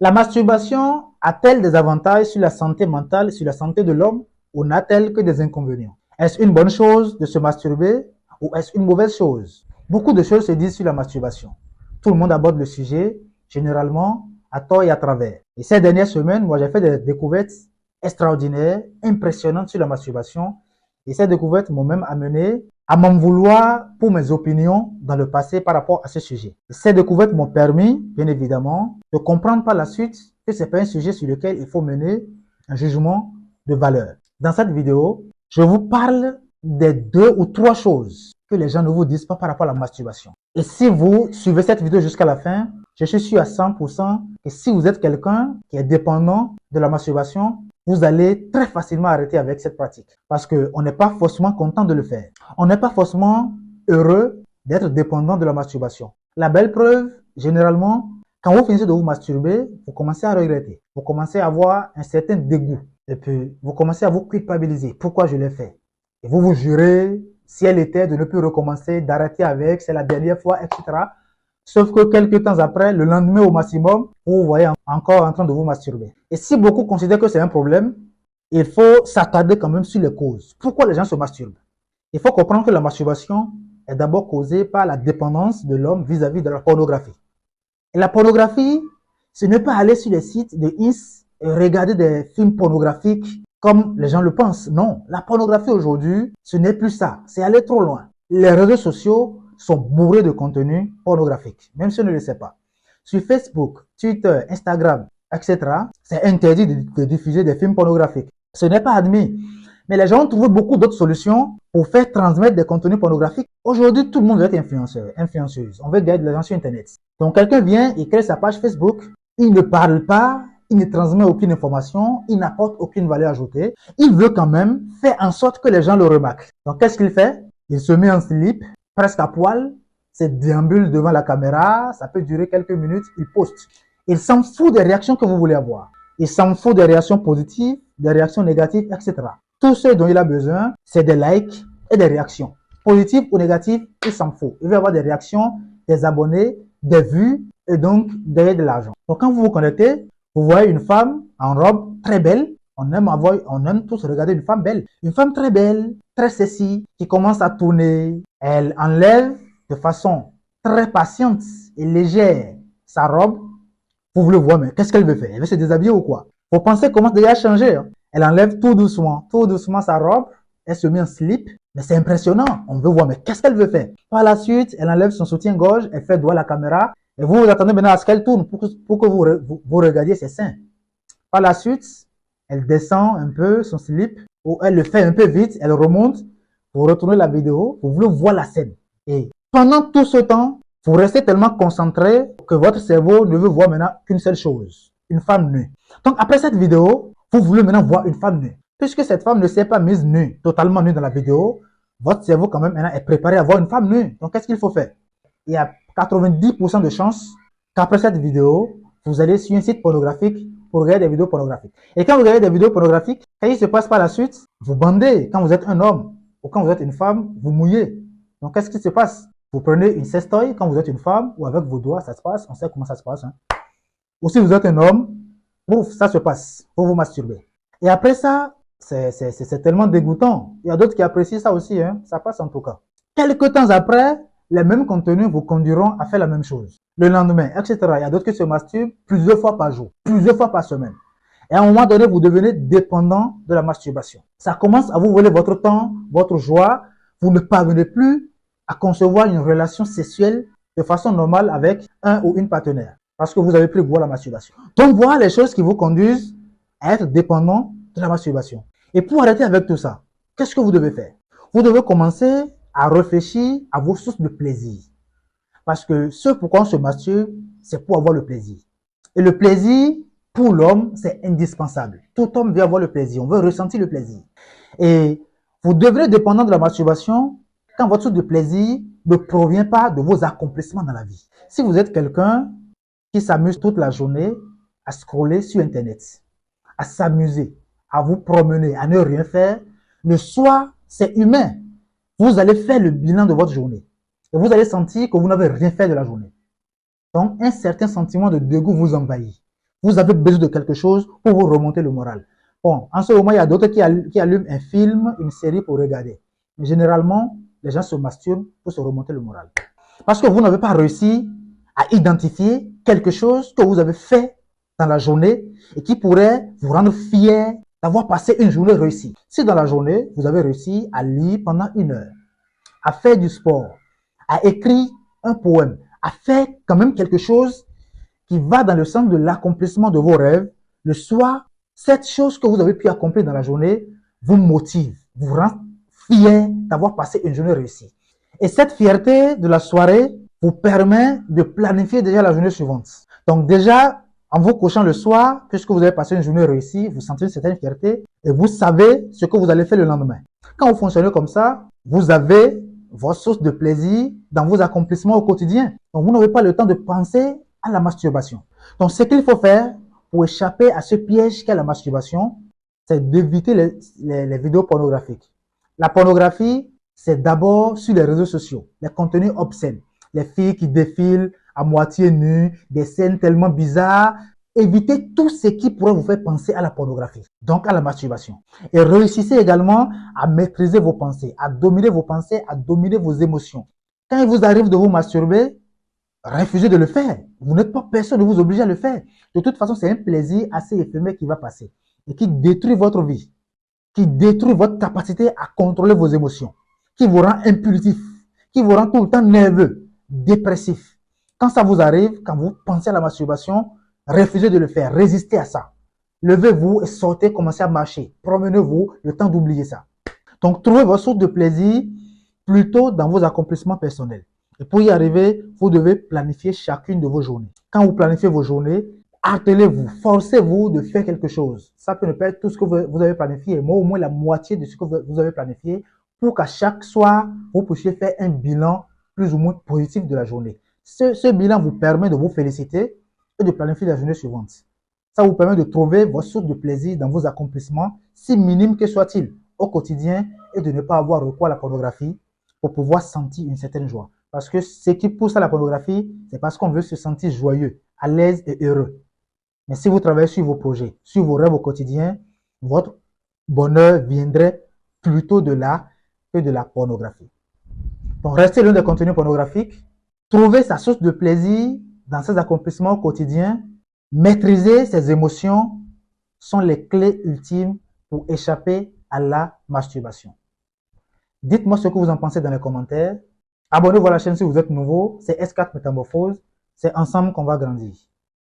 La masturbation a-t-elle des avantages sur la santé mentale, sur la santé de l'homme, ou n'a-t-elle que des inconvénients? Est-ce une bonne chose de se masturber ou est-ce une mauvaise chose? Beaucoup de choses se disent sur la masturbation. Tout le monde aborde le sujet, généralement, à tort et à travers. Et ces dernières semaines, moi, j'ai fait des découvertes extraordinaires, impressionnantes sur la masturbation. Et ces découvertes m'ont même amené à m'en vouloir pour mes opinions dans le passé par rapport à ce sujet. Et ces découvertes m'ont permis, bien évidemment, de comprendre par la suite que ce n'est pas un sujet sur lequel il faut mener un jugement de valeur. Dans cette vidéo, je vous parle des 2 ou 3 choses que les gens ne vous disent pas par rapport à la masturbation. Et si vous suivez cette vidéo jusqu'à la fin, je suis sûr à 100% que si vous êtes quelqu'un qui est dépendant de la masturbation, vous allez très facilement arrêter avec cette pratique. Parce qu'on n'est pas forcément content de le faire. On n'est pas forcément heureux d'être dépendant de la masturbation. La belle preuve, généralement, quand vous finissez de vous masturber, vous commencez à regretter. Vous commencez à avoir un certain dégoût. Et puis, vous commencez à vous culpabiliser. Pourquoi je l'ai fait? Et vous vous jurez, si elle était, de ne plus recommencer, d'arrêter avec, c'est la dernière fois, etc. Sauf que quelques temps après, le lendemain au maximum, vous vous voyez encore en train de vous masturber. Et si beaucoup considèrent que c'est un problème, il faut s'attarder quand même sur les causes. Pourquoi les gens se masturbent? Il faut comprendre que la masturbation est d'abord causée par la dépendance de l'homme vis-à-vis de la pornographie. Et la pornographie, ce n'est pas aller sur les sites de Ins et regarder des films pornographiques comme les gens le pensent. Non, la pornographie aujourd'hui, ce n'est plus ça. C'est aller trop loin. Les réseaux sociaux sont bourrés de contenu pornographique, même si on ne le sait pas. Sur Facebook, Twitter, Instagram, etc., c'est interdit de diffuser des films pornographiques. Ce n'est pas admis. Mais les gens ont trouvé beaucoup d'autres solutions pour faire transmettre des contenus pornographiques. Aujourd'hui, tout le monde veut être influenceur, influenceuse. On veut gagner de l'argent sur Internet. Donc, quelqu'un vient, il crée sa page Facebook, il ne parle pas, il ne transmet aucune information, il n'apporte aucune valeur ajoutée. Il veut quand même faire en sorte que les gens le remarquent. Donc, qu'est-ce qu'il fait? Il se met en slip, presque à poil, se déambule devant la caméra, ça peut durer quelques minutes, il poste. Il s'en fout des réactions que vous voulez avoir. Il s'en fout des réactions positives, des réactions négatives, etc. Tout ce dont il a besoin, c'est des likes et des réactions. Positives ou négatives, il s'en fout. Il veut avoir des réactions, des abonnés, des vues et donc derrière de l'argent. Donc quand vous vous connectez, vous voyez une femme en robe très belle. On aime tous regarder une femme belle. Une femme très belle, très sexy, qui commence à tourner. Elle enlève de façon très patiente et légère sa robe. Vous voulez voir, mais qu'est-ce qu'elle veut faire? Elle veut se déshabiller ou quoi? Vos pensées commencent déjà à changer. Elle enlève tout doucement sa robe. Elle se met en slip. Mais c'est impressionnant. On veut voir, mais qu'est-ce qu'elle veut faire? Par la suite, elle enlève son soutien-gorge. Elle fait droit à la caméra. Et vous vous attendez maintenant à ce qu'elle tourne pour que vous regardiez ses seins. Par la suite, elle descend un peu son slip. Ou elle le fait un peu vite. Elle remonte. Vous retournez la vidéo. Vous voulez voir la scène. Et pendant tout ce temps, vous restez tellement concentré que votre cerveau ne veut voir maintenant qu'une seule chose. Une femme nue. Donc après cette vidéo, vous voulez maintenant voir une femme nue. Puisque cette femme ne s'est pas mise nue, totalement nue dans la vidéo, votre cerveau quand même maintenant est préparé à voir une femme nue. Donc qu'est-ce qu'il faut faire? Il y a 90% de chances qu'après cette vidéo, vous allez sur un site pornographique pour regarder des vidéos pornographiques. Et quand vous regardez des vidéos pornographiques, qu'est-ce qui se passe par la suite? Vous bandez. Quand vous êtes un homme ou quand vous êtes une femme, vous mouillez. Donc qu'est-ce qui se passe? Vous prenez une sextoy quand vous êtes une femme ou avec vos doigts, ça se passe. On sait comment ça se passe. Ou si vous êtes un homme, ouf, ça se passe. Vous vous masturbez. Et après ça, c'est tellement dégoûtant. Il y a d'autres qui apprécient ça aussi. Ça passe en tout cas. Quelques temps après, les mêmes contenus vous conduiront à faire la même chose. Le lendemain, etc. Il y a d'autres qui se masturbent plusieurs fois par jour, plusieurs fois par semaine. Et à un moment donné, vous devenez dépendant de la masturbation. Ça commence à vous voler votre temps, votre joie. Vous ne parvenez plus à concevoir une relation sexuelle de façon normale avec un ou une partenaire. Parce que vous avez pris goût à la masturbation. Donc voilà les choses qui vous conduisent à être dépendant de la masturbation. Et pour arrêter avec tout ça, qu'est-ce que vous devez faire? Vous devez commencer à réfléchir à vos sources de plaisir. Parce que ce pourquoi on se masturbe, c'est pour avoir le plaisir. Et le plaisir, pour l'homme, c'est indispensable. Tout homme veut avoir le plaisir, on veut ressentir le plaisir. Et vous devrez dépendre de la masturbation quand votre source de plaisir ne provient pas de vos accomplissements dans la vie. Si vous êtes quelqu'un qui s'amuse toute la journée à scroller sur Internet, à s'amuser, à vous promener, à ne rien faire, le soir, c'est humain. Vous allez faire le bilan de votre journée. Et vous allez sentir que vous n'avez rien fait de la journée. Donc, un certain sentiment de dégoût vous envahit. Vous avez besoin de quelque chose pour vous remonter le moral. Bon, en ce moment, il y a d'autres qui allument un film, une série pour regarder. Mais généralement, les gens se masturbent pour se remonter le moral. Parce que vous n'avez pas réussi à identifier quelque chose que vous avez fait dans la journée et qui pourrait vous rendre fier d'avoir passé une journée réussie. Si dans la journée, vous avez réussi à lire pendant 1 heure, à faire du sport, à écrire un poème, à faire quand même quelque chose qui va dans le sens de l'accomplissement de vos rêves, le soir, cette chose que vous avez pu accomplir dans la journée vous motive, vous rend fier d'avoir passé une journée réussie. Et cette fierté de la soirée vous permet de planifier déjà la journée suivante. Donc déjà, en vous couchant le soir, puisque vous avez passé une journée réussie, vous sentez une certaine fierté et vous savez ce que vous allez faire le lendemain. Quand vous fonctionnez comme ça, vous avez vos sources de plaisir dans vos accomplissements au quotidien. Donc vous n'avez pas le temps de penser à la masturbation. Donc ce qu'il faut faire pour échapper à ce piège qu'est la masturbation, c'est d'éviter les vidéos pornographiques. La pornographie, c'est d'abord sur les réseaux sociaux, les contenus obscènes, les filles qui défilent à moitié nues, des scènes tellement bizarres. Évitez tout ce qui pourrait vous faire penser à la pornographie, donc à la masturbation. Et réussissez également à maîtriser vos pensées, à dominer vos pensées, à dominer vos émotions. Quand il vous arrive de vous masturber, refusez de le faire. Vous n'êtes pas personne de vous obliger à le faire. De toute façon, c'est un plaisir assez éphémère qui va passer et qui détruit votre vie, qui détruit votre capacité à contrôler vos émotions, qui vous rend impulsif, qui vous rend tout le temps nerveux, dépressif. Quand ça vous arrive, quand vous pensez à la masturbation, refusez de le faire, résistez à ça. Levez-vous et sortez, commencez à marcher. Promenez-vous, le temps d'oublier ça. Donc, trouvez votre source de plaisir plutôt dans vos accomplissements personnels. Et pour y arriver, vous devez planifier chacune de vos journées. Quand vous planifiez vos journées, attelez-vous, forcez-vous de faire quelque chose. Ça peut ne pas être tout ce que vous avez planifié, mais au moins la moitié de ce que vous avez planifié pour qu'à chaque soir, vous puissiez faire un bilan plus ou moins positif de la journée. Ce bilan vous permet de vous féliciter et de planifier la journée suivante. Ça vous permet de trouver votre source de plaisir dans vos accomplissements, si minimes que soient-ils, au quotidien, et de ne pas avoir recours à la pornographie pour pouvoir sentir une certaine joie. Parce que ce qui pousse à la pornographie, c'est parce qu'on veut se sentir joyeux, à l'aise et heureux. Mais si vous travaillez sur vos projets, sur vos rêves au quotidien, votre bonheur viendrait plutôt de là que de la pornographie. Donc, restez loin des contenus pornographiques. Trouver sa source de plaisir dans ses accomplissements au quotidien. Maîtriser ses émotions sont les clés ultimes pour échapper à la masturbation. Dites-moi ce que vous en pensez dans les commentaires. Abonnez-vous à la chaîne si vous êtes nouveau. C'est S4 Métamorphose. C'est ensemble qu'on va grandir.